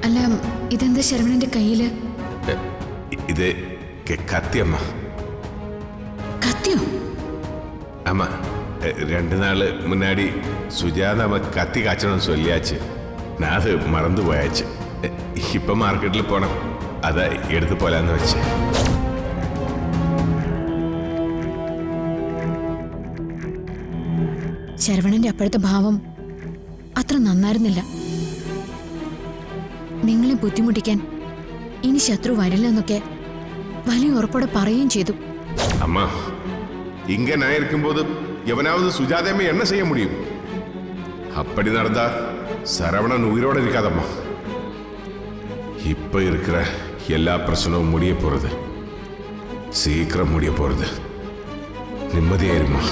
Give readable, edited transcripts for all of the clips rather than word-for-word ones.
അല്ല, ഇതെന്താ ശരവണന്റെ കയ്യില്? ഇത് കത്തിയമ്മ. കത്തിയോ? അമ്മ 2 നാള് മുന്നാടി സുജാത അമ്മ കത്തി കാച്ചണം ചൊല്ലിയാച്ച്. ഞാൻ അത് മറന്നു പോയാച്ച്. ഇപ്പൊ മാർക്കറ്റിൽ പോണം, അതാ എടുത്തു പോലാന്ന് വെച്ച്. ശരവണന്റെ അപ്പോഴത്തെ ഭാവം അത്ര നന്നായിരുന്നില്ല. നിങ്ങളെ ബുദ്ധിമുട്ടിക്കാൻ ഇനി ശത്രു വരില്ലെന്നൊക്കെ വലിയ ഉറപ്പോടെ പറയുകയും ചെയ്തു. അമ്മ, ഇങ്ങ ഞാൻ ഇരിക്കുമ്പോൾ എവനാവത് സുജാതയമ്മ എണ്ണ ചെയ്യ മുടിയും. அப்படி நடந்தா சரவணன் உயிரோடு இருக்காதம்மா. இப்ப இருக்கிற எல்லா பிரச்சனையும் முடிய போறது, சீக்கிரம் முடிய போறது. நிம்மதியாயிருமா.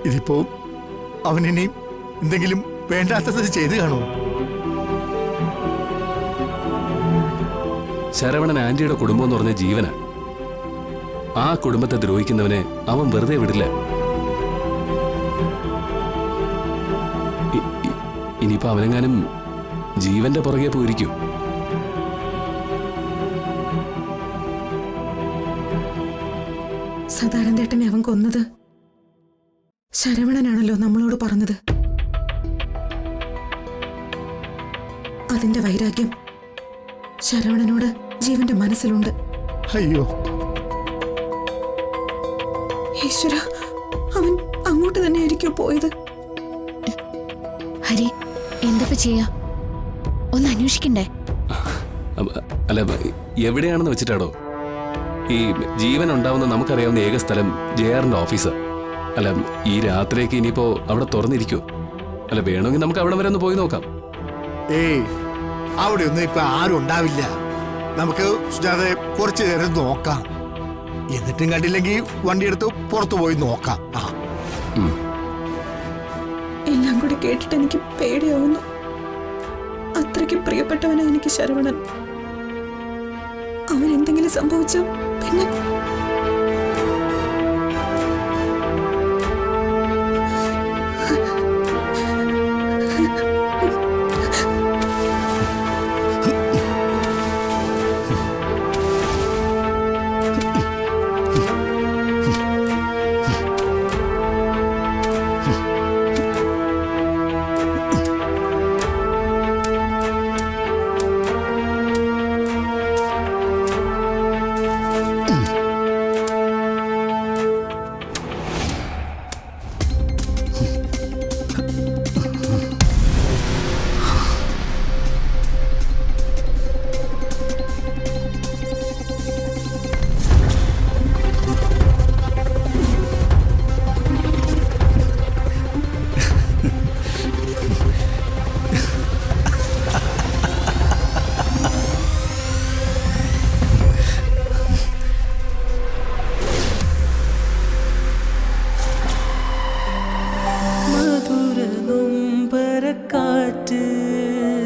ഇതിപ്പോ അവനിനി എന്തെങ്കിലും വേണ്ടാത്തത് ചെയ്ത് കാണുമോ? ശരവണൻ ആന്റിയുടെ കുടുംബം എന്ന് പറഞ്ഞ ജീവന. ആ കുടുംബത്തെ ദ്രോഹിക്കുന്നവനെ അവൻ വെറുതെ വിടില്ല. ഇനിയിപ്പോ അവനെങ്ങാനും ജീവന്റെ പുറകെ പോയിരിക്കൂ. സദാനന്ദേട്ടനെ അവൻ കൊന്നത് ശരവണനാണല്ലോ നമ്മളോട് പറഞ്ഞത്. അതിന്റെ വൈരാഗ്യം ശരവണനോട് ജീവന്റെ മനസ്സിലുണ്ട്. അയ്യോ ഈശ്വര, അവൻ അങ്ങോട്ട് തന്നെ ആയിരിക്കോ പോയത്? ഹരി, എന്തൊക്കെ ചെയ്യാ? ഒന്ന് അന്വേഷിക്കണ്ടേ? അല്ല, എവിടെയാണെന്ന് വെച്ചിട്ടാടോ? ഈ ജീവൻ ഉണ്ടാവുന്ന നമുക്കറിയാവുന്ന ഏക സ്ഥലം ജെആറിന്റെ ഓഫീസാ. അല്ല, ഈ രാത്രിയൊക്കെ ഇനിയിപ്പോ അവിടെ തുറന്നിരിക്കോ? അല്ല, വേണമെങ്കിൽ നമുക്ക് അവിടെ വരെ ഒന്ന് പോയി നോക്കാം. ഏയ്, അവിടെ ഒന്നും ഇപ്പൊ ആരും ഉണ്ടാവില്ല. നമുക്ക് സുജാതയെ കുറച്ചു നേരം നോക്കാം. എന്നിട്ടും കണ്ടില്ലെങ്കിൽ വണ്ടിയെടുത്ത് പുറത്തു പോയി നോക്കാം. എല്ലാം കൂടി കേട്ടിട്ട് എനിക്ക് പേടിയാവുന്നു. അത്രയ്ക്ക് പ്രിയപ്പെട്ടവനാ എനിക്ക് ശരവണൻ. അവൻ എന്തെങ്കിലും സംഭവിച്ച പിന്നെ